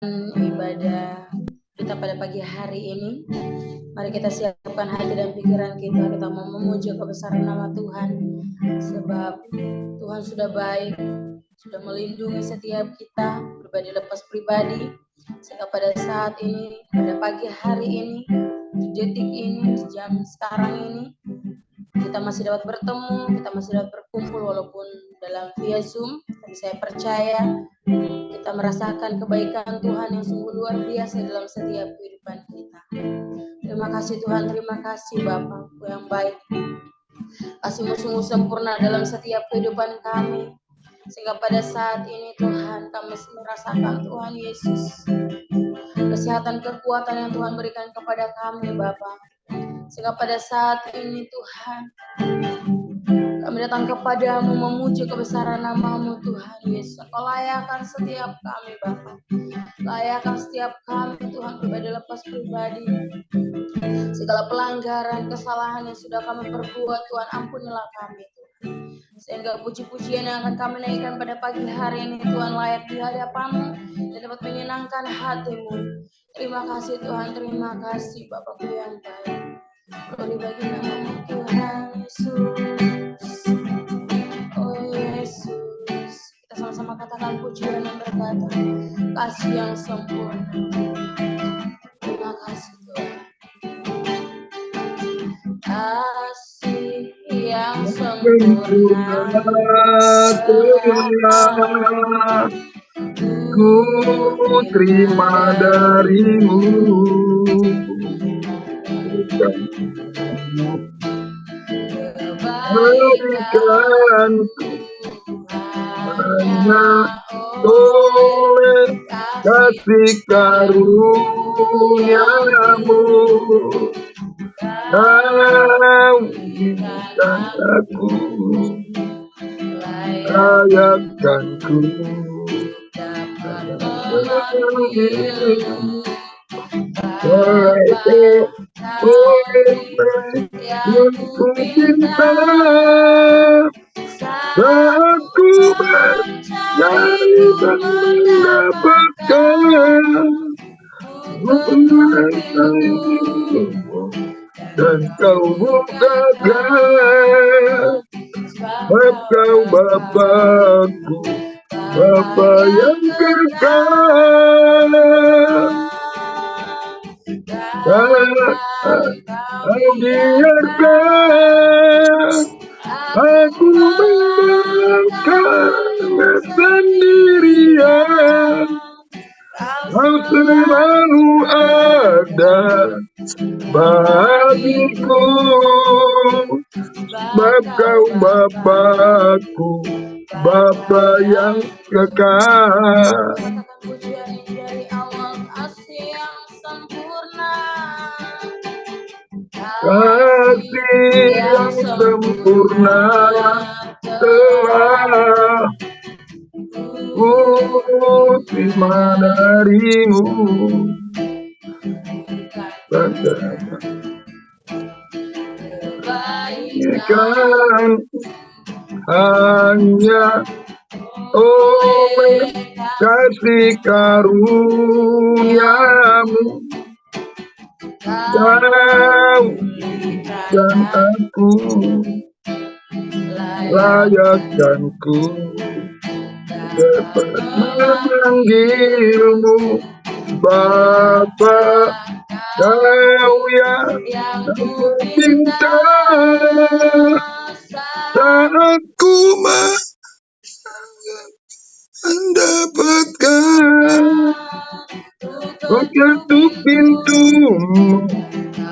Ibadah kita pada pagi hari ini. Mari kita siapkan hati dan pikiran kita. Kita mau memuji kebesaran nama Tuhan. Sebab Tuhan sudah baik, sudah melindungi setiap kita, pribadi lepas pribadi. Sehingga pada saat ini, pada pagi hari ini, di detik ini, di jam sekarang ini, kita masih dapat bertemu, kita masih dapat berkumpul walaupun dalam via Zoom. Tapi saya percaya kita merasakan kebaikan Tuhan yang sungguh luar biasa dalam setiap kehidupan kita. Terima kasih Tuhan, terima kasih Bapa yang baik. Kasih-Mu sungguh sempurna dalam setiap kehidupan kami. Sehingga pada saat ini Tuhan, kami merasakan Tuhan Yesus, kesehatan, kekuatan yang Tuhan berikan kepada kami Bapa. Sehingga pada saat ini Tuhan, kami datang kepadamu memuji kebesaran nama-Mu Tuhan Yesus. Engkau layakkan setiap kami Bapa. Layakkan setiap kami Tuhan, pribadi lepas pribadi. Segala pelanggaran, kesalahan yang sudah kami perbuat Tuhan, ampunilah kami Tuhan. Sehingga puji-pujian yang akan kami naikkan pada pagi hari ini Tuhan layak di hadapan-Mu dan dapat menyenangkan hati-Mu. Terima kasih Tuhan, terima kasih Bapa-Ku yang baik. Glory bagi nama-Mu Tuhan Yesus. Oh Yesus, kita sama-sama katakan pujian yang berkata, kasih yang sempurna. Terima kasih Tuhan. Kasih yang sempurna ku terima darimu. Kebaikanku hanya oleh kasih karunia-Mu. Kau inginkan aku, layakkanku memanggil-Mu. Yang ku cinta, saat ku berjaya dan mendapatkan dan kau bukakan bab kau Bapa-Ku, Bapa yang kekal. Kau biarkan aku mendengarkan sendirian. Kau selalu ada bagiku, sebab kau Bapa-Ku, Bapa yang kekal. Kasih yang sempurna telah ku terima darimu. Kebaikan hanya oleh kasih karunia-Mu. Kau dan aku, layakkanku dapat memanggil-Mu Bapa. Kau yang aku cinta, saat ku mendapatkan kau ketuk pintu-Mu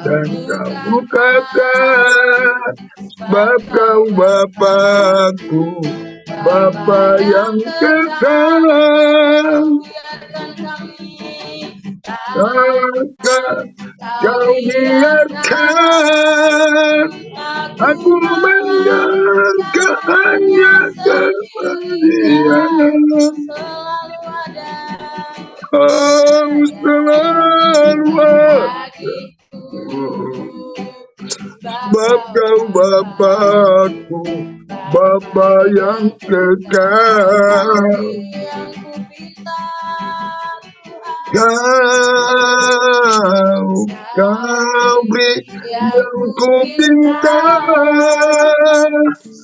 dan kau bukakan sebab kau Bapa-Ku, Bapa yang kekal. Kau biarkan aku mendengarkan hanya kebenaran. Kau selalu ada, sebab kau Bapa-Ku, Bapa yang kekal. Kau beri yang ku pinta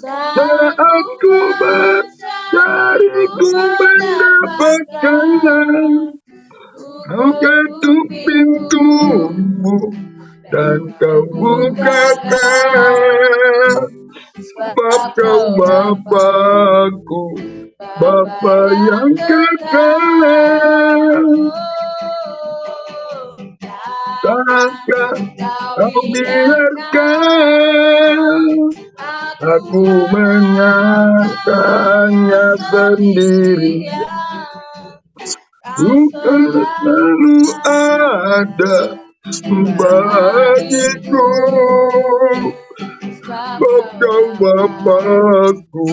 saat ku mencari, ku mendapatkan. Kau ketuk pintumu dan kau bukakan, sebab kau Bapakku, Bapa yang kekal. Takkan kau biarkan aku menyatakannya sendiri. Bukan selalu ada bagiku, sebab kau Bapakku,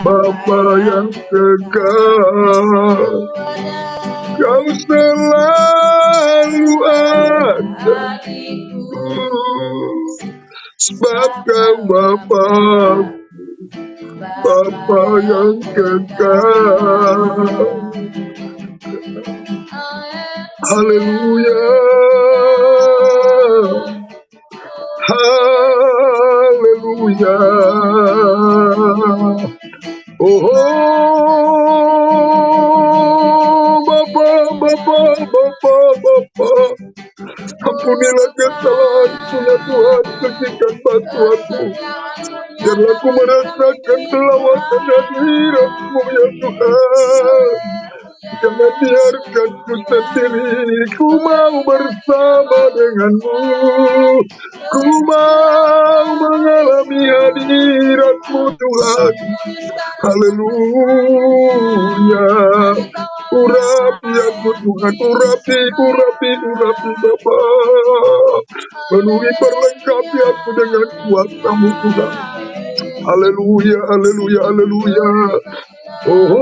Bapa yang kekal. Kau selalu ada, sebab kau Bapakku, Bapa yang kekal. Haleluya, haleluya. Oh, Bapa, Bapa, Bapa, Bapa. Ampunilah kesalahanku ya Tuhan, bersihkan batuanku. Biarlah aku merasakan kelawatan dan hidupmu ya Tuhan. Jangan biarkan ku sendiri, ku mau bersama denganmu. Ku mau mengalami hadiratmu Tuhan. Haleluya. Urapi aku Tuhan, urapi Bapa. Penuhi perlengkapi aku dengan kuasa-Mu Tuhan. Haleluya, haleluya, haleluya. Oh,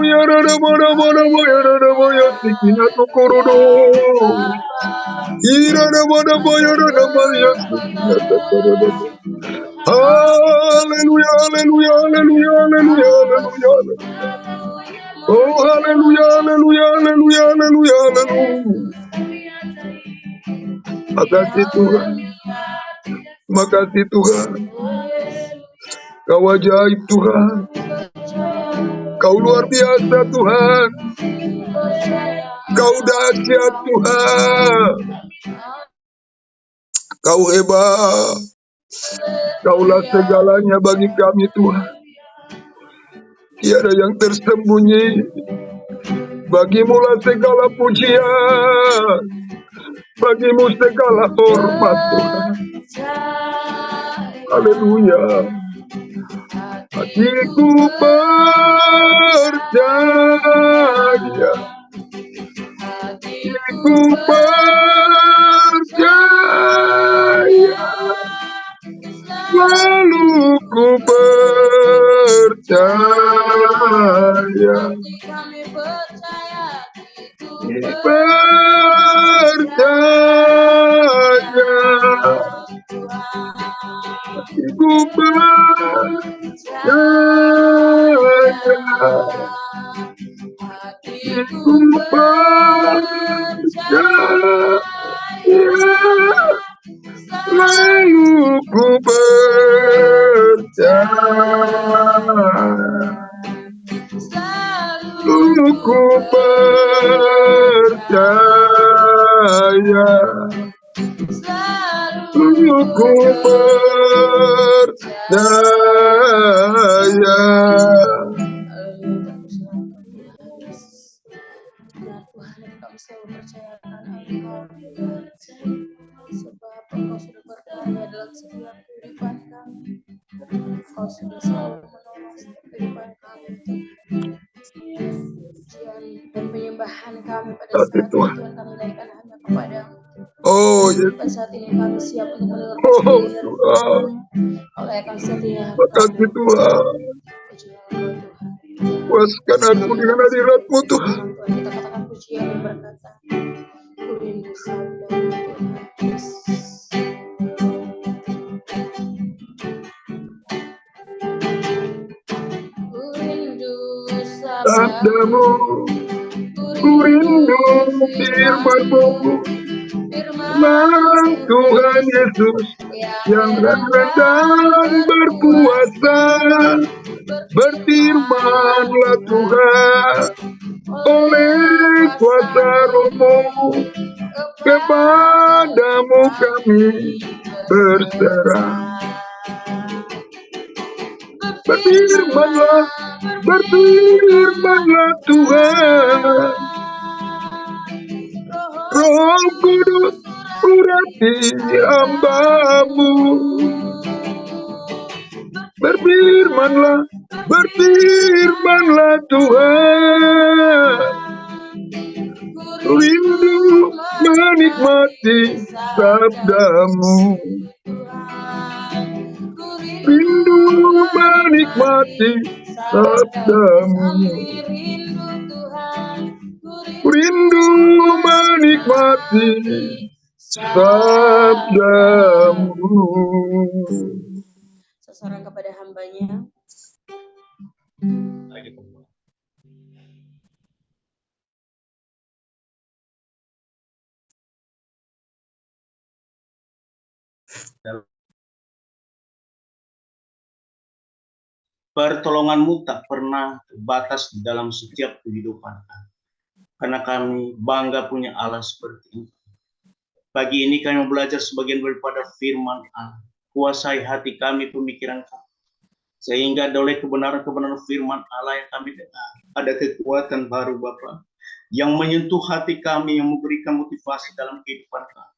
ya rada mana ya rada ya sikina tokorodo. Ira rada ya rada ya sikina tokorodo. Haleluya, haleluya, haleluya, haleluya, haleluya. Oh, haleluya, haleluya, haleluya, haleluya, haleluya. Makasih Tuhan. Makasih Tuhan. Kau ajaib Tuhan. Kau luar biasa Tuhan. Kau dahsyat Tuhan. Kau hebat. Kaulah segalanya bagi kami Tuhan. Tiada yang tersembunyi. Bagimulah segala pujian. Bagimu segala hormat Tuhan. Haleluya. Hatiku percaya. Hatiku percaya. Lalu ku percaya. Percaya. Hatiku percaya. Hatiku percaya. Lalu ku percaya. Lalu ku percaya. Lalu ku percaya. Sebab Engkau sudah berkarya dalam setiap kehidupan kami. Engkau sudah selalu menolong setiap kehidupan kami. Pujian dan penyembahan kami pada saat ini Tuhan kami naikkan hanya kepadamu. Oh yes. Pada saat ini kami siap untuk meneruskan Tuhan. Oleh akan setia. Makasih Tuhan. Puaskan aku dengan hadirat-Mu Tuhan. Kita katakan pujian yang berkata, ku rindu sabdamu Tuhan. Ku rindu sabdamu, ku firman-Mu, firman Tuhan Yesus yang keren dan berkuasa. Berfirmanlah Tuhan oleh kuasa Roh-Mu, kepadamu kami berserah. Berfirmanlah, berfirmanlah Tuhan. Roh Kudus urati hamba-Mu. Berfirmanlah, berfirmanlah Tuhan. Rindu menikmati sabda-Mu. Rindu menikmati sabda-Mu. Rindu menikmati sabda-Mu. Seseorang kepada hambanya. Pertolongan-Mu tak pernah terbatas di dalam setiap kehidupan kami. Karena kami bangga punya Allah seperti itu. Pagi ini kami mau belajar sebagian daripada firman Allah. Kuasai hati kami, pemikiran kami. Sehingga oleh kebenaran-kebenaran firman Allah yang kami dengar, ada kekuatan baru Bapa, yang menyentuh hati kami, yang memberikan motivasi dalam kehidupan kami.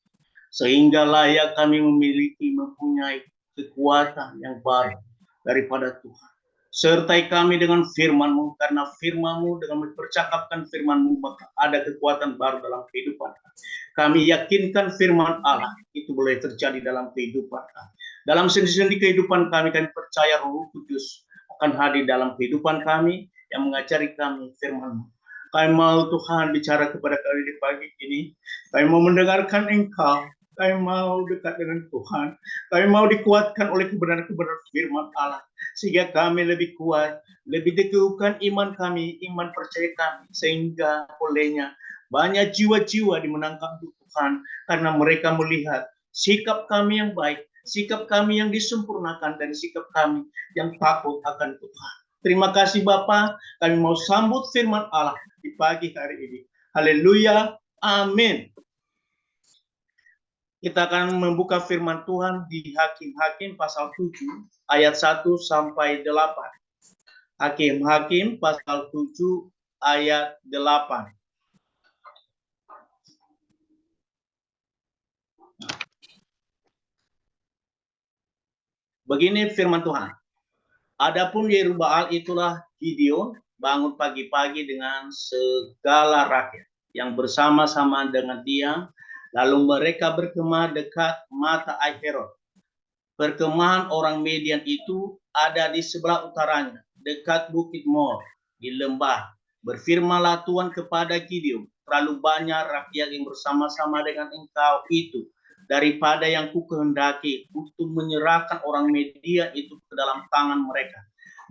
Sehingga layak kami mempunyai kekuatan yang baru daripada Tuhan. Sertai kami dengan firman-Mu, karena firman-Mu dengan mempercakapkan firman-Mu, maka ada kekuatan baru dalam kehidupan kami. Kami yakinkan firman Allah itu boleh terjadi dalam kehidupan kami. Dalam sendi-sendi kehidupan kami percaya Roh Kudus akan hadir dalam kehidupan kami yang mengajari kami firman-Mu. Kami mau Tuhan bicara kepada kami di pagi ini. Kami mau mendengarkan Engkau. Kami mau dekat dengan Tuhan. Kami mau dikuatkan oleh kebenaran-kebenaran firman Allah. Sehingga kami lebih kuat, lebih teguhkan iman kami, iman percaya kami. Sehingga olehnya banyak jiwa-jiwa dimenangkan Tuhan. Karena mereka melihat sikap kami yang baik, sikap kami yang disempurnakan, dan sikap kami yang takut akan Tuhan. Terima kasih Bapa, kami mau sambut firman Allah di pagi hari ini. Haleluya, amin. Kita akan membuka firman Tuhan di Hakim-Hakim pasal 7 ayat 1 sampai 8. Hakim-Hakim pasal 7 ayat 8. Begini firman Tuhan. Adapun Yerubbaal itulah Gideon bangun pagi-pagi dengan segala rakyat yang bersama-sama dengan dia. Lalu mereka berkemah dekat mata Aherot. Perkemahan orang Median itu ada di sebelah utaranya, dekat Bukit Mor, di lembah. Berfirmanlah Tuhan kepada Gideon, terlalu banyak rakyat yang bersama-sama dengan engkau itu, daripada yang ku kehendaki untuk menyerahkan orang Median itu ke dalam tangan mereka.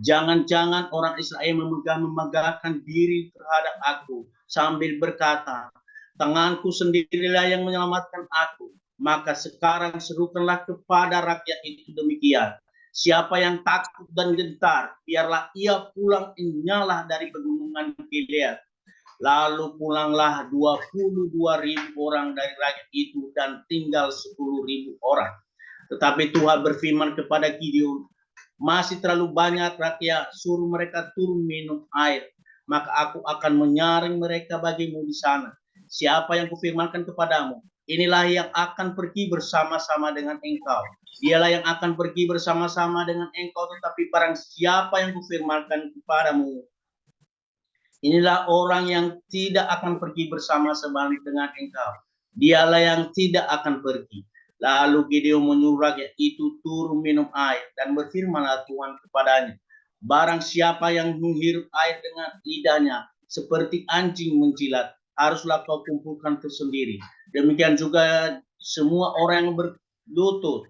Jangan-jangan orang Israel memegahkan diri terhadap aku, sambil berkata, tanganku sendirilah yang menyelamatkan aku. Maka sekarang serukanlah kepada rakyat itu demikian. Siapa yang takut dan gentar, biarlah ia pulang menyalah dari pegunungan Gilead. Lalu pulanglah 22.000 orang dari rakyat itu dan tinggal 10.000 orang. Tetapi Tuhan berfirman kepada Gideon, masih terlalu banyak rakyat, suruh mereka turun minum air. Maka aku akan menyaring mereka bagimu di sana. Siapa yang kufirmankan kepadamu, inilah yang akan pergi bersama-sama dengan engkau. Dialah yang akan pergi bersama-sama dengan engkau. Tetapi barang siapa yang kufirmankan kepadamu, inilah orang yang tidak akan pergi bersama-sama dengan engkau. Dialah yang tidak akan pergi. Lalu Gideon menyuruh rakyat itu turun minum air, dan berfirmanlah Tuhan kepadanya, barang siapa yang menghirup air dengan lidahnya seperti anjing menjilat, haruslah kau kumpulkan tersendiri. Demikian juga semua orang yang berlutut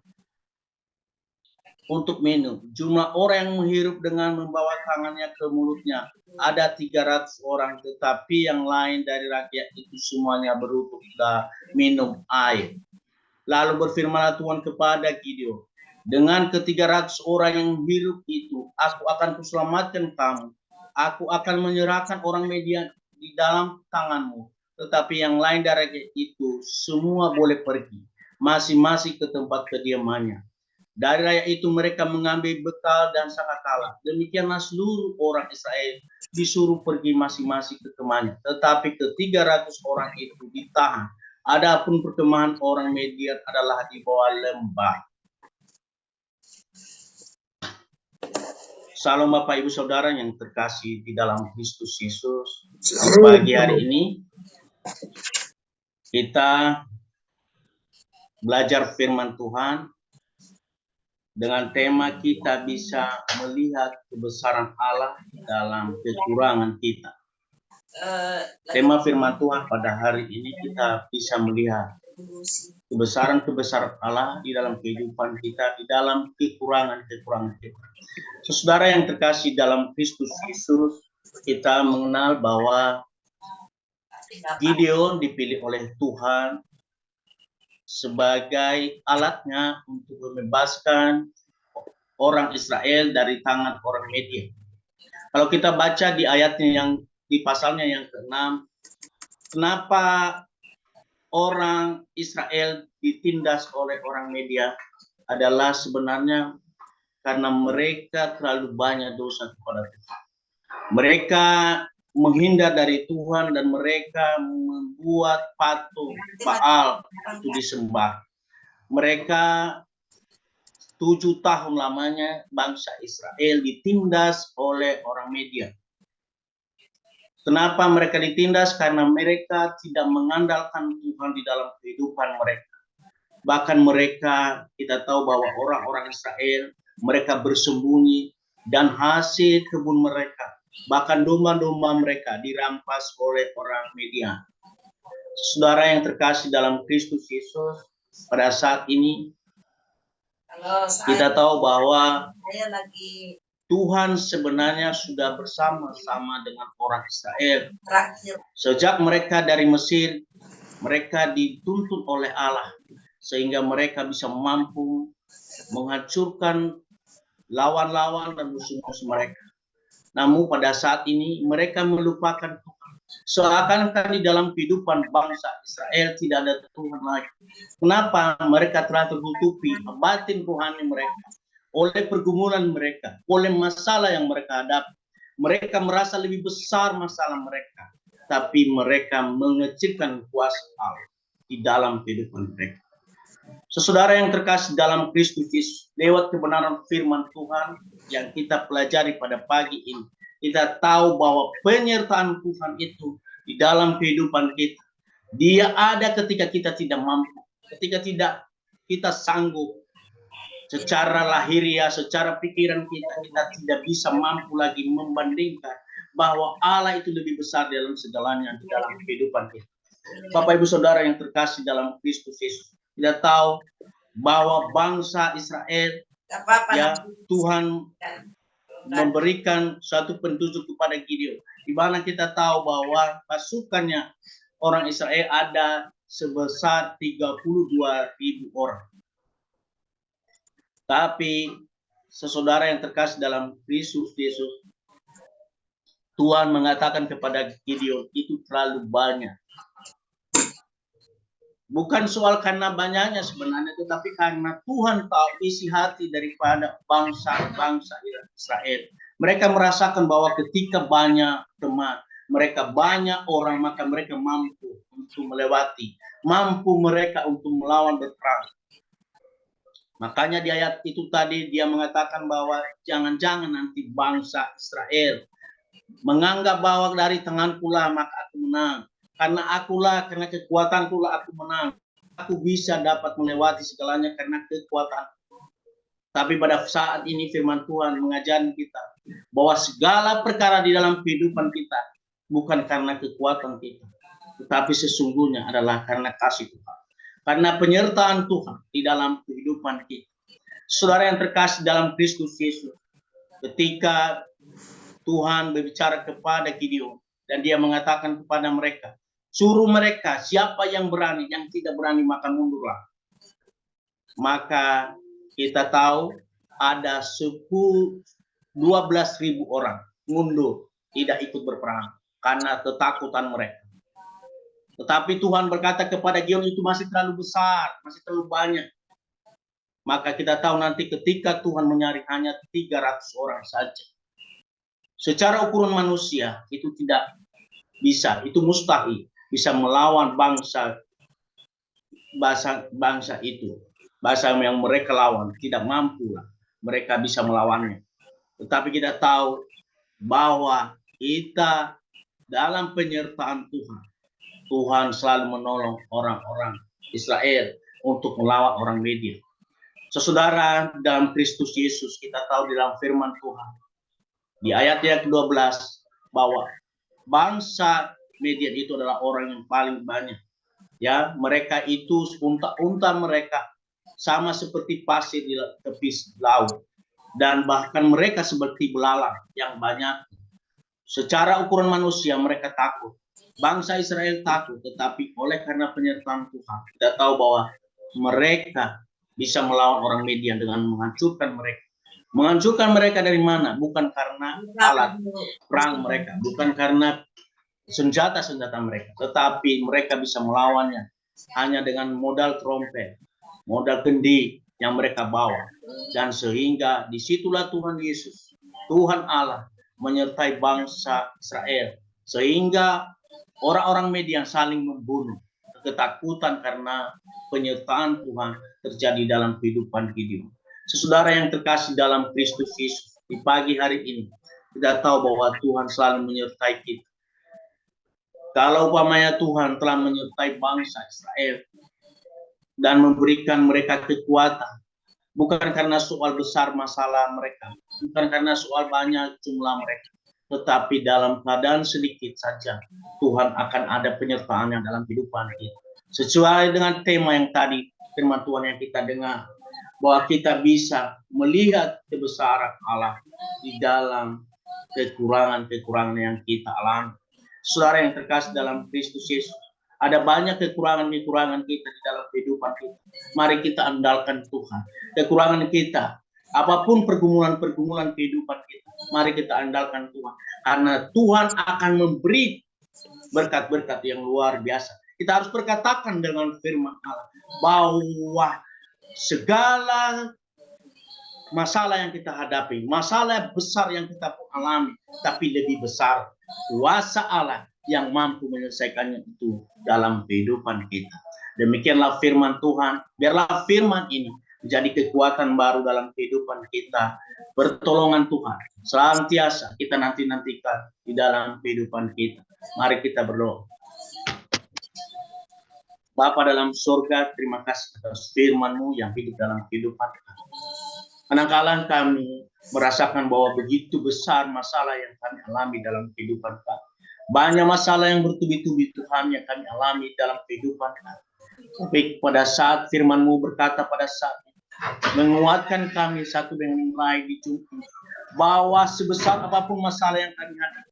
untuk minum. Jumlah orang yang menghirup dengan membawa tangannya ke mulutnya ada 300 orang, tetapi yang lain dari rakyat itu semuanya berlutut dan minum air. Lalu berfirmanlah Tuhan kepada Gideon, dengan ke-300 orang yang hidup itu, aku akan kuselamatkan kamu. Aku akan menyerahkan orang Midian di dalam tanganmu. Tetapi yang lain dari rakyat itu semua boleh pergi, masing-masing ke tempat kediamannya. Dari rakyat itu mereka mengambil bekal dan sangkakala. Demikianlah seluruh orang Israel disuruh pergi masing-masing ke kemahnya. Tetapi ke-300 orang itu ditahan. Adapun perkemahan orang Midian adalah di bawah lembah. Salam Bapak Ibu Saudara yang terkasih di dalam Kristus Yesus. Pagi hari ini kita belajar firman Tuhan dengan tema kita bisa melihat kebesaran Allah dalam kekurangan kita. Tema firman Tuhan pada hari ini kita bisa melihat kebesaran-kebesaran Allah di dalam kehidupan kita, di dalam kekurangan-kekurangan kita. Saudara yang terkasih dalam Kristus Yesus, kita mengenal bahwa Gideon dipilih oleh Tuhan sebagai alatnya untuk membebaskan orang Israel dari tangan orang Midian. Kalau kita baca di ayatnya yang di pasalnya yang ke-6, kenapa orang Israel ditindas oleh orang Midian adalah sebenarnya karena mereka terlalu banyak dosa kepada Tuhan. Mereka menghindar dari Tuhan dan mereka membuat patung Baal untuk disembah. Mereka 7 tahun lamanya bangsa Israel ditindas oleh orang Midian. Kenapa mereka ditindas? Karena mereka tidak mengandalkan Tuhan di dalam kehidupan mereka. Bahkan mereka, kita tahu bahwa orang-orang Israel, mereka bersembunyi dan hasil kebun mereka, bahkan domba-domba mereka dirampas oleh orang Midian. Saudara yang terkasih dalam Kristus Yesus, pada saat ini kita tahu bahwa Tuhan sebenarnya sudah bersama-sama dengan orang Israel. Sejak mereka dari Mesir, mereka dituntun oleh Allah sehingga mereka bisa mampu menghancurkan lawan-lawan dan musuh-musuh mereka. Namun pada saat ini mereka melupakan Tuhan. Seakan-akan di dalam kehidupan bangsa Israel tidak ada Tuhan lagi. Kenapa? Mereka telah tertutupi batin rohani mereka oleh pergumulan mereka, oleh masalah yang mereka hadapi. Mereka merasa lebih besar masalah mereka, tapi mereka mengecilkan kuasa Allah di dalam kehidupan mereka. Saudara yang terkasih dalam Kristus Yesus, lewat kebenaran firman Tuhan yang kita pelajari pada pagi ini, kita tahu bahwa penyertaan Tuhan itu di dalam kehidupan kita. Dia ada ketika kita tidak mampu, ketika kita sanggup. Secara lahiriah, secara pikiran kita tidak bisa mampu lagi membandingkan bahwa Allah itu lebih besar dalam segalanya di dalam kehidupan kita. Bapak Ibu Saudara yang terkasih dalam Kristus Yesus, kita tahu bahwa bangsa Israel, ya, Tuhan memberikan suatu petunjuk kepada Gideon, di mana kita tahu bahwa pasukannya orang Israel ada sebesar 32.000 orang. Tapi saudara yang terkasih dalam Kristus Yesus, Tuhan mengatakan kepada Gideon, itu terlalu banyak. Bukan soal karena banyaknya sebenarnya, tetapi karena Tuhan tahu isi hati daripada bangsa-bangsa Israel. Mereka merasakan bahwa ketika banyak teman, mereka banyak orang, maka mereka mampu untuk melewati, mampu mereka untuk melawan berperang. Makanya di ayat itu tadi dia mengatakan bahwa jangan-jangan nanti bangsa Israel menganggap bahwa dari tangankulah maka aku menang. Karena kekuatankulah aku menang. Aku bisa dapat melewati segalanya karena kekuatan. Tapi pada saat ini firman Tuhan mengajarkan kita bahwa segala perkara di dalam kehidupan kita bukan karena kekuatan kita, tetapi sesungguhnya adalah karena kasih Tuhan. Karena penyertaan Tuhan di dalam kehidupan kita. Saudara yang terkasih dalam Kristus Yesus, ketika Tuhan berbicara kepada Gideon dan dia mengatakan kepada mereka, suruh mereka, siapa yang berani, yang tidak berani maka mundurlah. Maka kita tahu ada 12.000 orang mundur, tidak ikut berperang karena ketakutan mereka. Tetapi Tuhan berkata kepada Gideon, itu masih terlalu besar, masih terlalu banyak. Maka kita tahu nanti ketika Tuhan menyaring hanya 300 orang saja. Secara ukuran manusia itu tidak bisa, itu mustahil bisa melawan bangsa itu. Bangsa yang mereka lawan tidak mampu lah mereka bisa melawannya. Tetapi kita tahu bahwa kita dalam penyertaan Tuhan, Tuhan selalu menolong orang-orang Israel untuk melawan orang Media. Saudara, dalam Kristus Yesus kita tahu di dalam firman Tuhan di ayat yang ke-12 bahwa bangsa Median itu adalah orang yang paling banyak. Ya, mereka itu unta-unta mereka sama seperti pasir di tepi laut, dan bahkan mereka seperti belalang yang banyak. Secara ukuran manusia mereka takut. Bangsa Israel takut, tetapi oleh karena penyertaan Tuhan, kita tahu bahwa mereka bisa melawan orang Median dengan menghancurkan mereka. Menghancurkan mereka dari mana? Bukan karena alat perang mereka, bukan karena senjata-senjata mereka, tetapi mereka bisa melawannya hanya dengan modal trompet, modal kendi yang mereka bawa. Dan sehingga disitulah Tuhan Yesus, Tuhan Allah menyertai bangsa Israel, sehingga orang-orang Median saling membunuh. Ketakutan karena penyertaan Tuhan terjadi dalam kehidupan Gideon. Saudara yang terkasih dalam Kristus Yesus, di pagi hari ini kita tahu bahwa Tuhan selalu menyertai kita. Kalau umpamanya Tuhan telah menyertai bangsa Israel dan memberikan mereka kekuatan, bukan karena soal besar masalah mereka, bukan karena soal banyak jumlah mereka, tetapi dalam keadaan sedikit saja Tuhan akan ada penyertaannya dalam kehidupan kita. Sesuai dengan tema yang tadi, firman Tuhan yang kita dengar, bahwa kita bisa melihat kebesaran Allah di dalam kekurangan-kekurangan yang kita alami. Saudara yang terkasih dalam Kristus Yesus, ada banyak kekurangan-kekurangan kita di dalam kehidupan kita. Mari kita andalkan Tuhan. Kekurangan kita, apapun pergumulan-pergumulan kehidupan kita, mari kita andalkan Tuhan. Karena Tuhan akan memberi berkat-berkat yang luar biasa. Kita harus berkatakan dengan firman Allah bahwa segala masalah yang kita hadapi, masalah besar yang kita alami, tapi lebih besar kuasa Allah yang mampu menyelesaikannya itu dalam kehidupan kita. Demikianlah firman Tuhan. Biarlah firman ini menjadi kekuatan baru dalam kehidupan kita. Pertolongan Tuhan senantiasa kita nantikan di dalam kehidupan kita. Mari kita berdoa. Bapa dalam surga, terima kasih atas firman-Mu yang hidup dalam kehidupan kami. Kadang-kadang kami merasakan bahwa begitu besar masalah yang kami alami dalam kehidupan kami. Banyak masalah yang bertubi-tubi Tuhan yang kami alami dalam kehidupan kami. Tapi pada saat firman-Mu berkata pada saat ini, menguatkan kami satu dengan yang lain di Jumpa, bahwa sebesar apapun masalah yang kami hadapi,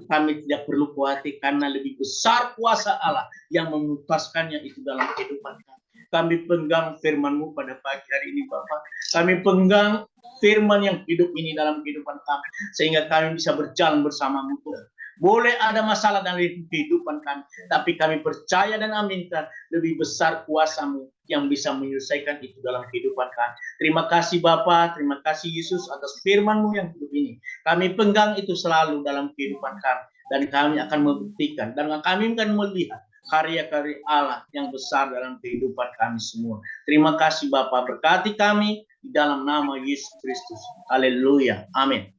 kami tidak perlu khawatir karena lebih besar kuasa Allah yang menuntaskannya itu dalam kehidupan kami. Kami pegang firman-Mu pada pagi hari ini Bapak. Kami pegang firman yang hidup ini dalam kehidupan kami. Sehingga kami bisa berjalan bersama-Mu Tuhan. Boleh ada masalah dalam kehidupan kami. Tapi kami percaya dan aminkan lebih besar kuasa-Mu yang bisa menyelesaikan itu dalam kehidupan kami. Terima kasih Bapa, terima kasih Yesus atas firman-Mu yang hidup ini. Kami pegang itu selalu dalam kehidupan kami. Dan kami akan membuktikan. Dan kami akan melihat karya-karya Allah yang besar dalam kehidupan kami semua. Terima kasih Bapa, berkati kami di dalam nama Yesus Kristus. Haleluya. Amin.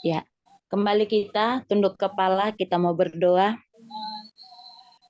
Ya, kembali kita tunduk kepala, kita mau berdoa.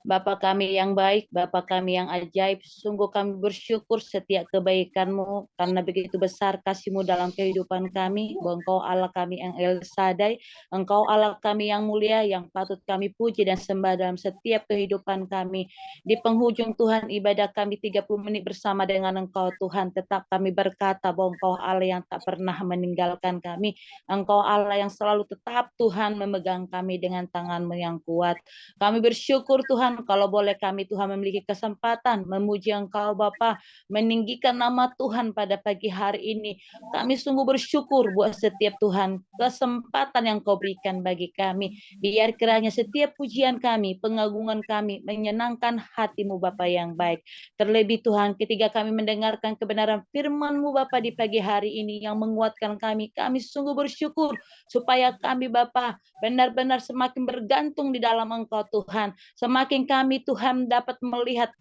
Bapa kami yang baik, Bapa kami yang ajaib, sungguh kami bersyukur setiap kebaikan-Mu, karena begitu besar kasih-Mu dalam kehidupan kami, bahwa Engkau Allah kami yang El Shaddai, Engkau Allah kami yang mulia, yang patut kami puji dan sembah dalam setiap kehidupan kami. Di penghujung Tuhan ibadah kami 30 menit bersama dengan Engkau Tuhan, tetap kami berkata bahwa Engkau Allah yang tak pernah meninggalkan kami, Engkau Allah yang selalu tetap Tuhan memegang kami dengan tangan-Mu yang kuat. Kami bersyukur Tuhan kalau boleh kami Tuhan memiliki kesempatan memuji Engkau Bapa, meninggikan nama Tuhan pada pagi hari ini. Kami sungguh bersyukur buat setiap Tuhan kesempatan yang Kau berikan bagi kami. Biar kiranya setiap pujian kami, pengagungan kami menyenangkan hati-Mu Bapa yang baik. Terlebih Tuhan ketika kami mendengarkan kebenaran firman-Mu Bapa di pagi hari ini yang menguatkan kami. Kami sungguh bersyukur supaya kami Bapa benar-benar semakin bergantung di dalam Engkau Tuhan. Semakin kami Tuhan dapat melihat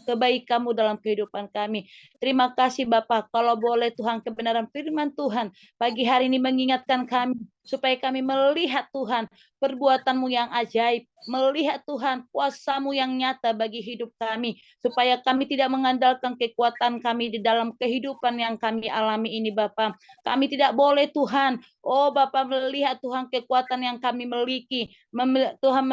kebaikan-Mu dalam kehidupan kami. Terima kasih Bapa, kalau boleh Tuhan kebenaran firman Tuhan pagi hari ini mengingatkan kami supaya kami melihat Tuhan perbuatan-Mu yang ajaib, melihat Tuhan kuasa-Mu yang nyata bagi hidup kami, supaya kami tidak mengandalkan kekuatan kami di dalam kehidupan yang kami alami ini Bapa. Kami tidak boleh Tuhan, oh Bapa, melihat Tuhan kekuatan yang kami miliki, Tuhan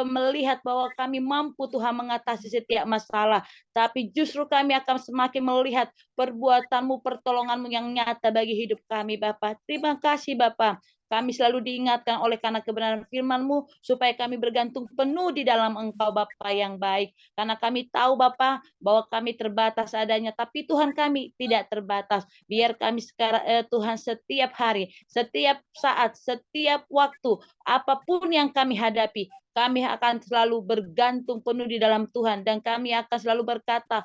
melihat bahwa kami mampu Tuhan mengatasi setiap masalah, tapi justru kami akan semakin melihat perbuatan-Mu, pertolongan-Mu yang nyata bagi hidup kami Bapa. Terima kasih Bapa. Kami selalu diingatkan oleh karena kebenaran firman-Mu supaya kami bergantung penuh di dalam Engkau Bapa yang baik. Karena kami tahu Bapa bahwa kami terbatas adanya, tapi Tuhan kami tidak terbatas. Biar kami sekarang Tuhan setiap hari, setiap saat, setiap waktu, apapun yang kami hadapi, kami akan selalu bergantung penuh di dalam Tuhan, dan kami akan selalu berkata,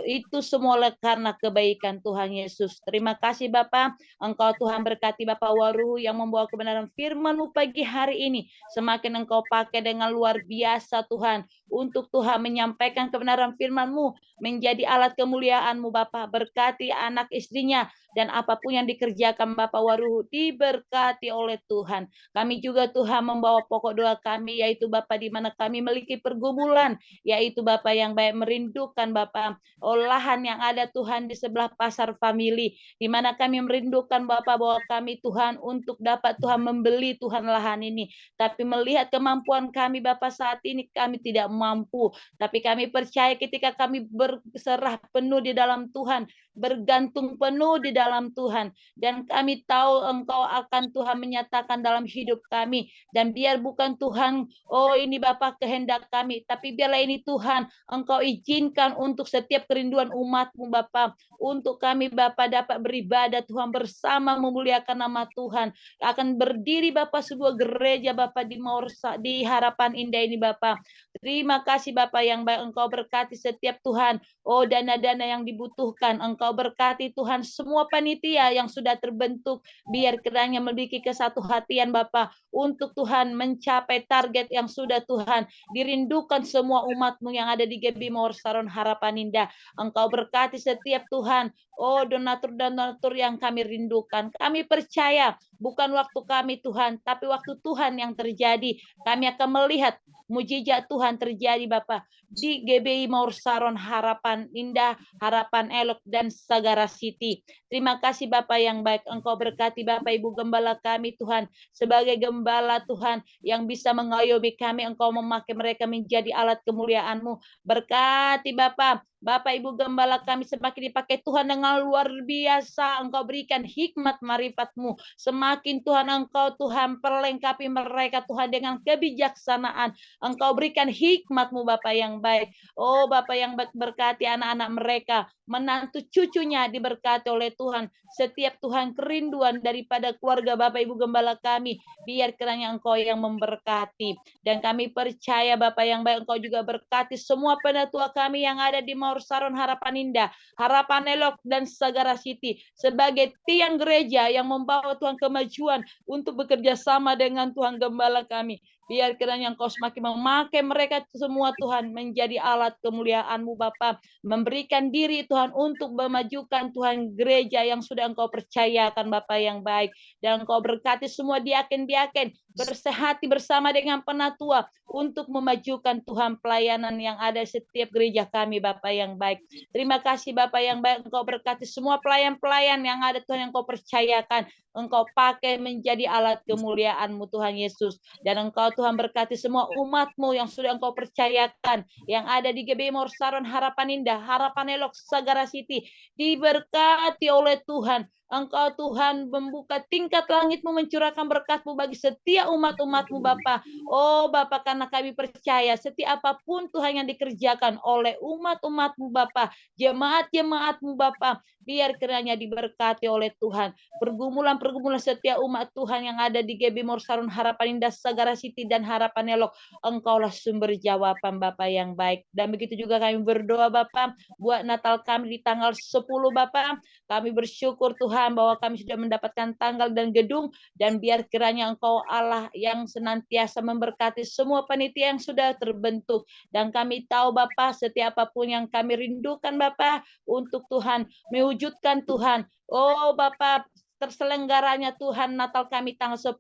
itu semua karena kebaikan Tuhan Yesus. Terima kasih Bapa. Engkau Tuhan berkati Bapa Waruhu yang membawa kebenaran firman-Mu pagi hari ini. Semakin Engkau pakai dengan luar biasa Tuhan, untuk Tuhan menyampaikan kebenaran firman-Mu, menjadi alat kemuliaan-Mu Bapa. Berkati anak istrinya, dan apapun yang dikerjakan Bapa Waruhu diberkati oleh Tuhan. Kami juga Tuhan membawa pokok doa kami, yaitu Bapa di mana kami memiliki pergumulan, yaitu Bapa yang baik merindukan Bapa olahan yang ada Tuhan di sebelah pasar family, di mana kami merindukan Bapa bahwa kami Tuhan untuk dapat Tuhan membeli Tuhan lahan ini, tapi melihat kemampuan kami Bapa saat ini kami tidak mampu, tapi kami percaya ketika kami berserah penuh di dalam Tuhan, bergantung penuh di dalam Tuhan, dan kami tahu Engkau akan Tuhan menyatakan dalam hidup kami, dan biar bukan Tuhan, oh ini Bapa kehendak kami, tapi biarlah ini Tuhan Engkau izinkan untuk setiap kerinduan umat-Mu Bapa, untuk kami Bapa dapat beribadah Tuhan bersama memuliakan nama Tuhan, akan berdiri Bapa sebuah gereja Bapa di Harapan Indah ini Bapa. Terima kasih Bapa yang baik, Engkau berkati setiap Tuhan, oh dana-dana yang dibutuhkan, Engkau berkati Tuhan semua panitia yang sudah terbentuk, biar kiranya memiliki kesatu hatian Bapa, untuk Tuhan mencapai target yang sudah Tuhan dirindukan semua umat-Mu yang ada di GB Mawar Saron Harapan Indah. Engkau berkati setiap Tuhan, oh donatur-donatur yang kami rindukan. Kami percaya bukan waktu kami Tuhan, tapi waktu Tuhan yang terjadi. Kami akan melihat mujizat Tuhan terjadi Bapa di GBI Mawar Saron Harapan Indah, Harapan Elok, dan Sagara City. Terima kasih Bapa yang baik. Engkau berkati Bapa Ibu Gembala kami Tuhan, sebagai gembala Tuhan yang bisa mengayomi kami. Engkau memakai mereka menjadi alat kemuliaan-Mu. Berkati Bapa Ibu Gembala kami semakin dipakai Tuhan dengan luar biasa. Engkau berikan hikmat marifat-Mu. Semakin Tuhan Engkau Tuhan perlengkapi mereka Tuhan dengan kebijaksanaan. Engkau berikan hikmat-Mu Bapa yang baik. Oh Bapa yang berkati anak-anak mereka, menantu cucunya diberkati oleh Tuhan. Setiap Tuhan kerinduan daripada keluarga Bapak Ibu Gembala kami, biar kiranya Engkau yang memberkati. Dan kami percaya Bapa yang baik, Engkau juga berkati semua penatua kami yang ada di Mawar Mawar Saron Harapan Indah, Harapan Elok, dan Sagara City sebagai tiang gereja yang membawa Tuhan kemajuan untuk bekerja sama dengan Tuhan Gembala kami. Biar kiranya Engkau semakin memakai mereka semua Tuhan menjadi alat kemuliaan-Mu Bapa, memberikan diri Tuhan untuk memajukan Tuhan gereja yang sudah Engkau percayakan Bapa yang baik. Dan Engkau berkati semua diaken-diaken bersehati bersama dengan penatua untuk memajukan Tuhan pelayanan yang ada setiap gereja kami Bapa yang baik. Terima kasih Bapa yang baik, Engkau berkati semua pelayan-pelayan yang ada Tuhan yang Engkau percayakan, Engkau pakai menjadi alat kemuliaan-Mu Tuhan Yesus. Dan Engkau Tuhan berkati semua umat-Mu yang sudah Engkau percayakan, yang ada di GBI Mawar Saron Harapan Indah, Harapan Elok, Sagara City, diberkati oleh Tuhan. Engkau Tuhan membuka tingkat langit-Mu, mencurahkan berkat-Mu bagi setiap umat-umat-Mu Bapa. Oh Bapa, karena kami percaya setiap apapun Tuhan yang dikerjakan oleh umat-umat-Mu Bapa, jemaat-jemaat-Mu Bapa, biar kiranya diberkati oleh Tuhan. Pergumulan-pergumulan setiap umat Tuhan yang ada di GBI Mawar Saron Harapan Indah, Sagara City, dan Harapan Elok, Engkaulah sumber jawaban Bapa yang baik. Dan begitu juga kami berdoa Bapa buat Natal kami di tanggal 10 Bapa. Kami bersyukur Tuhan bahwa kami sudah mendapatkan tanggal dan gedung, dan biar kiranya Engkau Allah yang senantiasa memberkati semua panitia yang sudah terbentuk. Dan kami tahu Bapa, setiap apapun yang kami rindukan Bapa untuk Tuhan mewujudkan Tuhan. Oh Bapa, terselenggaranya Tuhan Natal kami tanggal 10,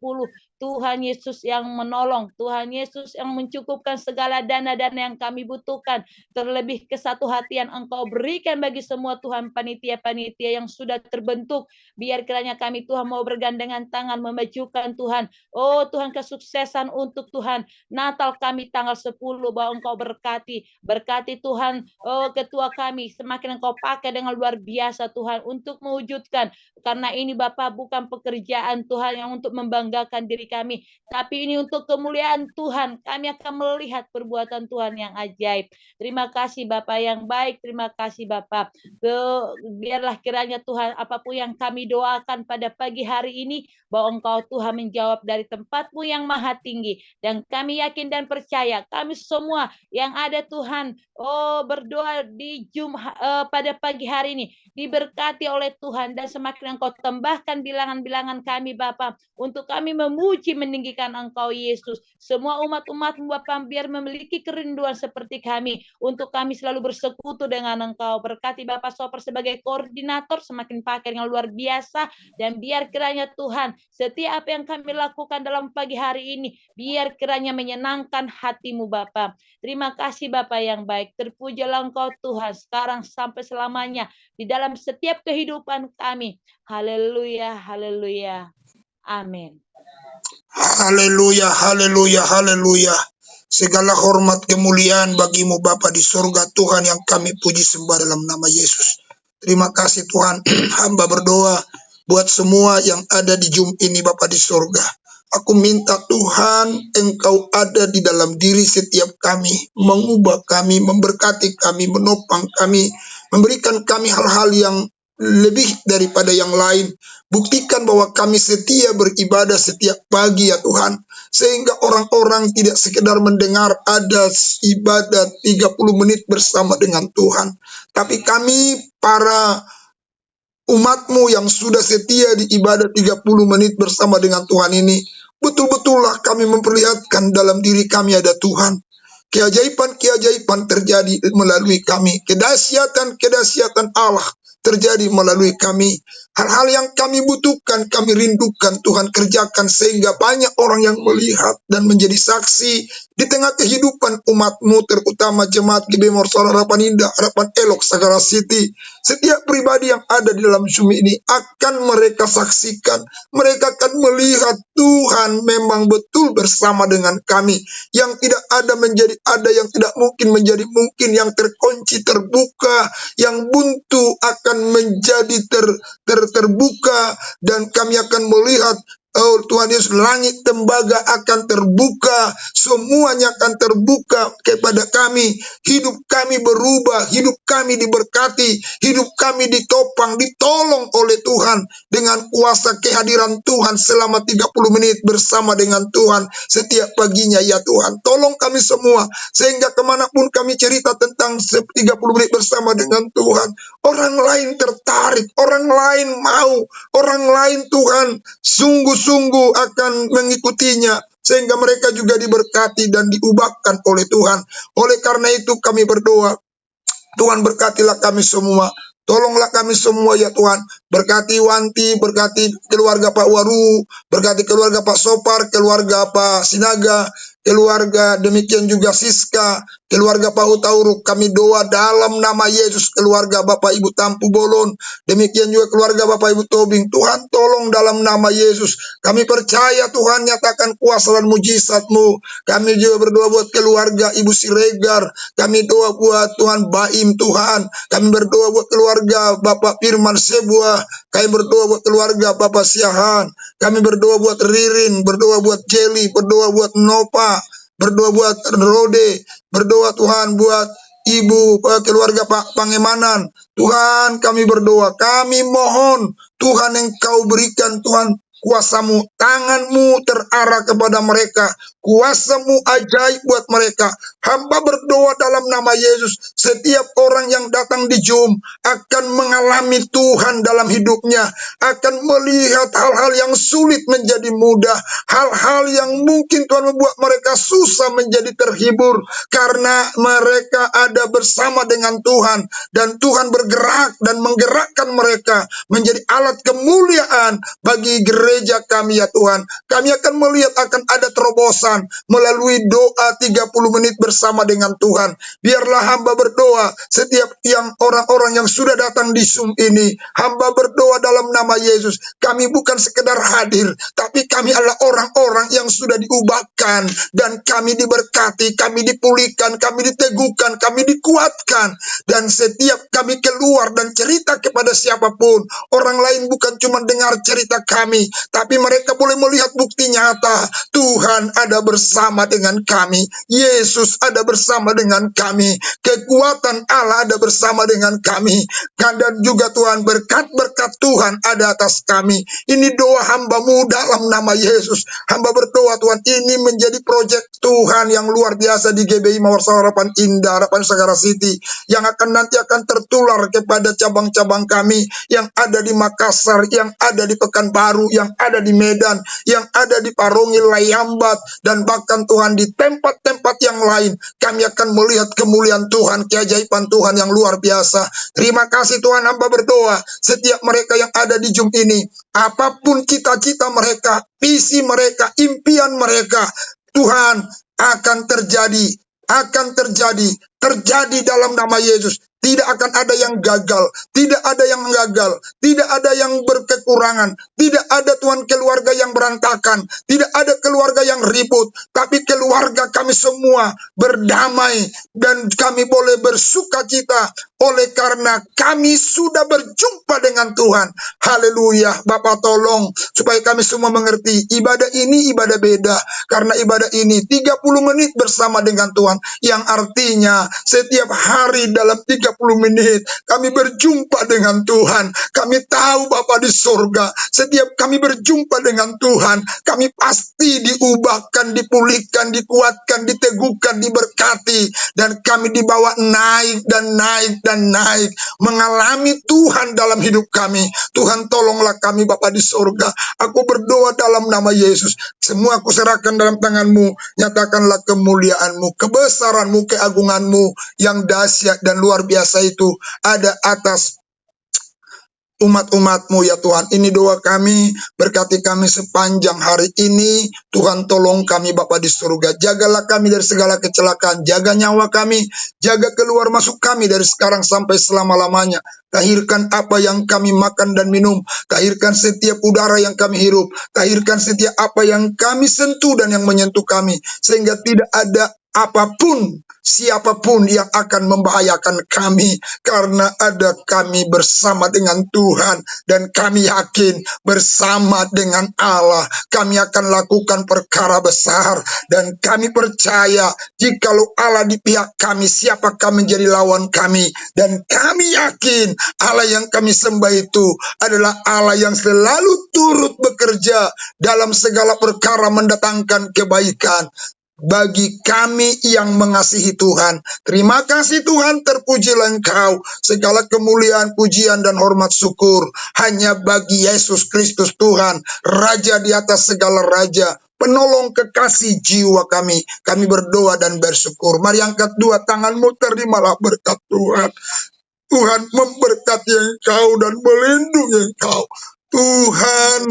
Tuhan Yesus yang menolong, Tuhan Yesus yang mencukupkan segala dana-dana yang kami butuhkan, terlebih kesatu hatian Engkau berikan bagi semua Tuhan panitia-panitia yang sudah terbentuk. Biar kiranya kami Tuhan mau bergandengan tangan memajukan Tuhan. Oh Tuhan, kesuksesan untuk Tuhan Natal kami tanggal 10, bahwa Engkau berkati Tuhan. Oh ketua kami, semakin Engkau pakai dengan luar biasa Tuhan untuk mewujudkan, karena ini Bapa bukan pekerjaan Tuhan yang untuk membanggakan diri kami, tapi ini untuk kemuliaan Tuhan. Kami akan melihat perbuatan Tuhan yang ajaib. Terima kasih Bapa yang baik, terima kasih Bapa. Biarlah kiranya Tuhan apapun yang kami doakan pada pagi hari ini, bahwa Engkau Tuhan menjawab dari tempat-Mu yang maha tinggi. Dan kami yakin dan percaya kami semua yang ada Tuhan, berdoa di pada pagi hari ini diberkati oleh Tuhan, dan semakin Engkau tambahkan bilangan-bilangan kami Bapa, untuk kami memuji meninggikan Engkau Yesus. Semua umat-umat-Mu Bapa biar memiliki kerinduan seperti kami, untuk kami selalu bersekutu dengan Engkau. Berkati Bapak Soper sebagai koordinator, semakin pakai dengan luar biasa, dan biar kiranya Tuhan setiap apa yang kami lakukan dalam pagi hari ini, biar kiranya menyenangkan hati-Mu Bapa. Terima kasih Bapa yang baik, terpujilah Engkau Tuhan sekarang sampai selamanya di dalam setiap kehidupan kami. Haleluya, haleluya. Amin. Haleluya, haleluya, haleluya. Segala hormat kemuliaan bagimu Bapa di surga, Tuhan yang kami puji sembah dalam nama Yesus. Terima kasih Tuhan. Hamba berdoa buat semua yang ada di Zoom ini Bapa di surga. Aku minta Tuhan, Engkau ada di dalam diri setiap kami, mengubah kami, memberkati kami, menopang kami, memberikan kami hal-hal yang lebih daripada yang lain. Buktikan bahwa kami setia beribadah setiap pagi ya Tuhan, sehingga orang-orang tidak sekedar mendengar ada ibadah 30 menit bersama dengan Tuhan, tapi kami para umat-Mu yang sudah setia di ibadah 30 menit bersama dengan Tuhan ini, betul-betullah kami memperlihatkan dalam diri kami ada Tuhan. Keajaiban-keajaiban terjadi melalui kami. Kedahsyatan Allah terjadi melalui kami. Hal-hal yang kami butuhkan, kami rindukan Tuhan kerjakan, sehingga banyak orang yang melihat dan menjadi saksi di tengah kehidupan umat-Mu, terutama jemaat GBI Mawar Saron Harapan Indah, Harapan Elok, Sagara City. Setiap pribadi yang ada di dalam Zoom ini akan mereka saksikan, mereka akan melihat Tuhan memang betul bersama dengan kami. Yang tidak ada menjadi ada, yang tidak mungkin menjadi mungkin, yang terkunci terbuka, yang buntu akan menjadi terbuka, dan kami akan melihat Oh Tuhan Yesus, langit tembaga akan terbuka, semuanya akan terbuka kepada kami. Hidup kami berubah, hidup kami diberkati, hidup kami ditopang, ditolong oleh Tuhan dengan kuasa kehadiran Tuhan selama 30 menit bersama dengan Tuhan setiap paginya ya Tuhan. Tolong kami semua, sehingga kemanapun kami cerita tentang 30 menit bersama dengan Tuhan, orang lain tertarik, orang lain mau, orang lain Tuhan sungguh-sungguh akan mengikutinya, sehingga mereka juga diberkati dan diubahkan oleh Tuhan. Oleh karena itu kami berdoa, Tuhan berkatilah kami semua. Tolonglah kami semua ya Tuhan. Berkati Wanti, berkati keluarga Pak Waru, berkati keluarga Pak Sopar, keluarga Pak Sinaga, keluarga demikian juga Siska, keluarga Pak Utauruk. Kami doa dalam nama Yesus, keluarga Bapak Ibu Tampu Bolon, demikian juga keluarga Bapak Ibu Tobing. Tuhan tolong dalam nama Yesus. Kami percaya Tuhan nyatakan kuasa dan mujizat-Mu. Kami juga berdoa buat keluarga Ibu Siregar. Kami doa buat Tuhan Baim Tuhan. Kami berdoa buat keluarga Bapak Firman Sebuah. Kami berdoa buat keluarga Bapak Siahan. Kami berdoa buat Ririn, berdoa buat Jelly, berdoa buat Nova, berdoa buat Rode, berdoa Tuhan buat Ibu keluarga Pak Pangemanan. Tuhan kami berdoa, kami mohon Tuhan Engkau berikan Tuhan kuasa-Mu, tangan-Mu terarah kepada mereka, kuasa-Mu ajaib buat mereka. Hamba berdoa dalam nama Yesus, setiap orang yang datang di Zoom akan mengalami Tuhan dalam hidupnya, akan melihat hal-hal yang sulit menjadi mudah, hal-hal yang mungkin Tuhan membuat mereka susah menjadi terhibur, karena mereka ada bersama dengan Tuhan, dan Tuhan bergerak dan menggerakkan mereka menjadi alat kemuliaan bagi gereja kami ya Tuhan. Kami akan melihat akan ada terobosan melalui doa 30 menit bersama dengan Tuhan. Biarlah hamba berdoa setiap yang orang-orang yang sudah datang di Zoom ini, hamba berdoa dalam nama Yesus. Kami bukan sekedar hadir, tapi kami adalah orang-orang yang sudah diubahkan, dan kami diberkati, kami dipulihkan, kami diteguhkan, kami dikuatkan. Dan setiap kami keluar dan cerita kepada siapapun, orang lain bukan cuma dengar cerita kami, tapi mereka boleh melihat bukti nyata. Tuhan ada bersama dengan kami, Yesus ada bersama dengan kami, kekuatan Allah ada bersama dengan kami, dan juga Tuhan berkat-berkat Tuhan ada atas kami. Ini doa hamba-Mu dalam nama Yesus. Hamba berdoa Tuhan, ini menjadi proyek Tuhan yang luar biasa di GBI Mawarsa Harapan Indah, Harapan Sagara City, yang nanti akan tertular kepada cabang-cabang kami yang ada di Makassar, yang ada di Pekanbaru, yang ada di Medan, yang ada di Parongil, Layambat, dan bahkan Tuhan di tempat-tempat yang lain. Kami akan melihat kemuliaan Tuhan, keajaiban Tuhan yang luar biasa. Terima kasih Tuhan, hamba berdoa setiap mereka yang ada di Zoom ini, apapun cita-cita mereka, visi mereka, impian mereka, Tuhan akan terjadi dalam nama Yesus. Tidak akan ada yang gagal, tidak ada yang gagal, tidak ada yang berkekurangan, tidak ada Tuhan keluarga yang berantakan, tidak ada keluarga yang ribut, tapi keluarga kami semua berdamai, dan kami boleh bersuka cita oleh karena kami sudah berjumpa dengan Tuhan. Haleluya. Bapak tolong supaya kami semua mengerti, ibadah ini ibadah beda, karena ibadah ini 30 menit bersama dengan Tuhan, yang artinya setiap hari dalam 30 menit kami berjumpa dengan Tuhan. Kami tahu Bapa di surga, setiap kami berjumpa dengan Tuhan, kami pasti diubahkan, dipulihkan, dikuatkan, diteguhkan, diberkati, dan kami dibawa naik dan naik dan naik, mengalami Tuhan dalam hidup kami. Tuhan tolonglah kami Bapa di surga. Aku berdoa dalam nama Yesus, semua aku serahkan dalam tangan-Mu. Nyatakanlah kemuliaan-Mu, kebesaran-Mu, keagungan-Mu yang dahsyat dan luar biasa itu ada atas umat-umat-Mu ya Tuhan. Ini doa kami, berkati kami sepanjang hari ini. Tuhan tolong kami Bapa di surga, jagalah kami dari segala kecelakaan, jaga nyawa kami, jaga keluar masuk kami dari sekarang sampai selama-lamanya. Tahirkan apa yang kami makan dan minum, tahirkan setiap udara yang kami hirup, tahirkan setiap apa yang kami sentuh dan yang menyentuh kami, sehingga tidak ada apapun, siapapun yang akan membahayakan kami, karena ada kami bersama dengan Tuhan, dan kami yakin bersama dengan Allah kami akan lakukan perkara besar, dan kami percaya jikalau Allah di pihak kami, siapakah menjadi lawan kami. Dan kami yakin Allah yang kami sembah itu adalah Allah yang selalu turut bekerja dalam segala perkara mendatangkan kebaikan bagi kami yang mengasihi Tuhan. Terima kasih Tuhan, terpujilah Engkau. Segala kemuliaan, pujian, dan hormat syukur hanya bagi Yesus Kristus Tuhan, Raja di atas segala raja, penolong kekasih jiwa kami. Kami berdoa dan bersyukur. Mari angkat dua tanganmu, terimalah berkat Tuhan. Tuhan memberkati Engkau dan melindungi Engkau. Tuhan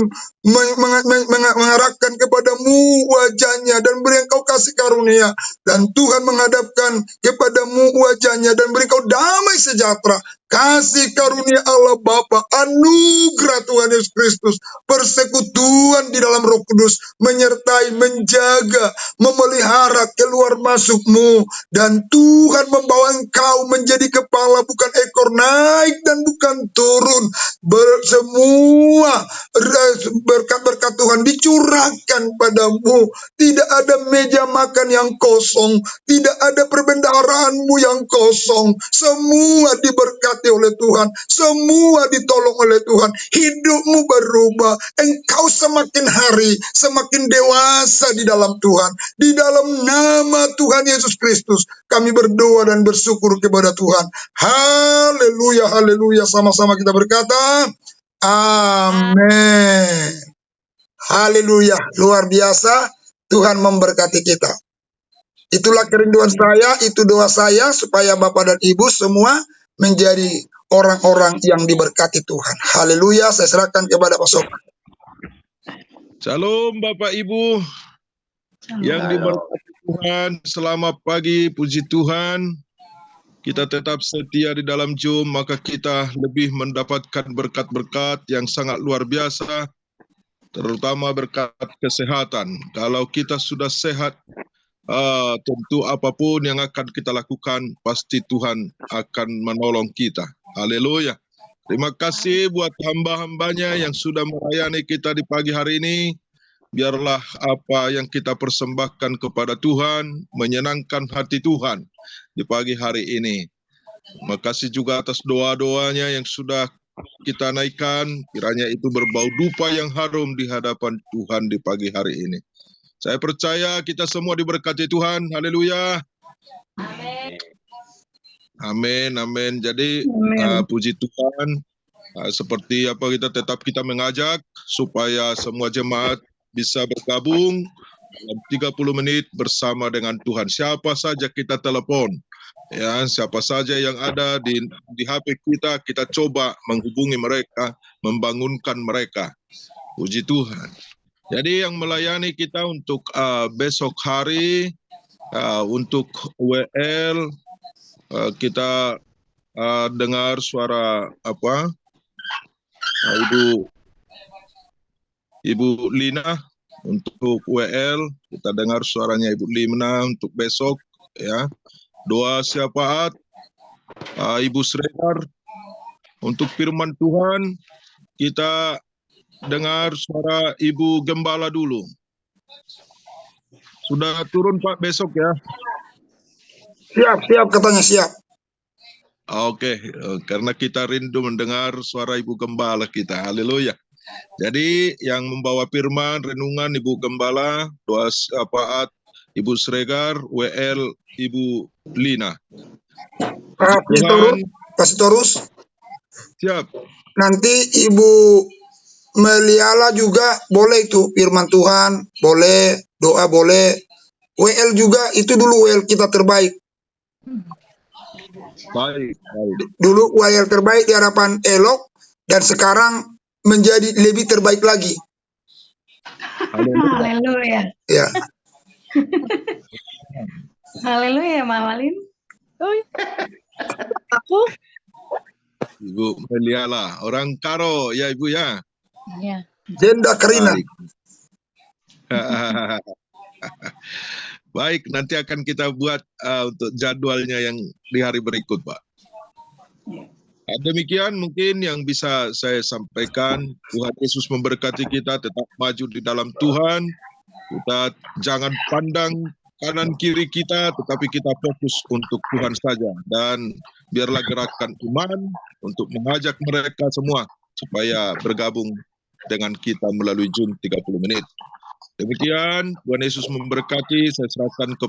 mengarahkan kepadamu wajahnya dan beri Engkau kasih karunia. Dan Tuhan menghadapkan kepadamu wajahnya dan beri Engkau damai sejahtera. Kasih karunia Allah Bapa, anugerah Tuhan Yesus Kristus, persekutuan di dalam Roh Kudus, menyertai, menjaga, memelihara keluar masukmu. Dan Tuhan membawa engkau menjadi kepala, bukan ekor, naik dan bukan turun. Semua berkat-berkat Tuhan dicurahkan padamu. Tidak ada meja makan yang kosong, tidak ada perbendaharaanmu yang kosong. Semua diberkati oleh Tuhan, semua ditolong oleh Tuhan. Hidupmu berubah, engkau semakin hari semakin dewasa di dalam Tuhan. Di dalam nama Tuhan Yesus Kristus kami berdoa dan bersyukur kepada Tuhan. Haleluya, haleluya. Sama-sama kita berkata amin. Haleluya, luar biasa. Tuhan memberkati kita. Itulah kerinduan saya, itu doa saya, supaya Bapak dan Ibu semua menjadi orang-orang yang diberkati Tuhan. Haleluya, saya serahkan kepada Pak Sopan. Shalom Bapak Ibu yang diberkati Tuhan, selamat pagi, puji Tuhan. Kita tetap setia di dalam Zoom, maka kita lebih mendapatkan berkat-berkat yang sangat luar biasa, terutama berkat kesehatan. Kalau kita sudah sehat, tentu apapun yang akan kita lakukan, pasti Tuhan akan menolong kita. Haleluya. Terima kasih buat hamba-hambanya yang sudah melayani kita di pagi hari ini. Biarlah apa yang kita persembahkan kepada Tuhan menyenangkan hati Tuhan di pagi hari ini. Terima kasih juga atas doa-doanya yang sudah kita naikkan. Kiranya itu berbau dupa yang harum di hadapan Tuhan di pagi hari ini. Saya percaya kita semua diberkati Tuhan. Haleluya. Amin. Amin, amin. Jadi puji Tuhan, seperti apa kita mengajak supaya semua jemaat bisa bergabung dalam 30 menit bersama dengan Tuhan. Siapa saja kita telepon, ya, siapa saja yang ada di HP kita coba menghubungi mereka, membangunkan mereka. Puji Tuhan. Jadi yang melayani kita untuk besok hari, untuk WL, kita dengar suara Ibu Lina untuk WL, kita dengar suaranya Ibu Lina untuk besok, ya. Doa syafaat Ibu Sregar. Untuk firman Tuhan kita dengar suara Ibu Gembala dulu. Sudah turun Pak besok ya? Siap katanya, siap. Oke, karena kita rindu mendengar suara Ibu Gembala kita. Haleluya. Jadi yang membawa firman renungan Ibu Gembala, doa syafaat Ibu Sregar, WL Ibu Lina. Pastorus. Siap. Nanti Ibu Meliala juga boleh itu, firman Tuhan boleh, doa boleh. WL juga, itu dulu WL kita terbaik. Baik. Dulu WL terbaik di hadapan Elok, dan sekarang menjadi lebih terbaik lagi. Haleluya. Ya. Haleluya, Mama Lin. Aku? Ibu Meliala, orang Karo ya Ibu ya. Iya. Jenda Karina. Baik, nanti akan kita buat untuk jadwalnya yang di hari berikut, Pak. Demikian mungkin yang bisa saya sampaikan. Tuhan Yesus memberkati kita, tetap maju di dalam Tuhan. Kita jangan pandang kanan kiri kita, tetapi kita fokus untuk Tuhan saja. Dan biarlah gerakan iman untuk mengajak mereka semua supaya bergabung dengan kita melalui Zoom 30 menit. Demikian, Tuhan Yesus memberkati. Saya serahkan ke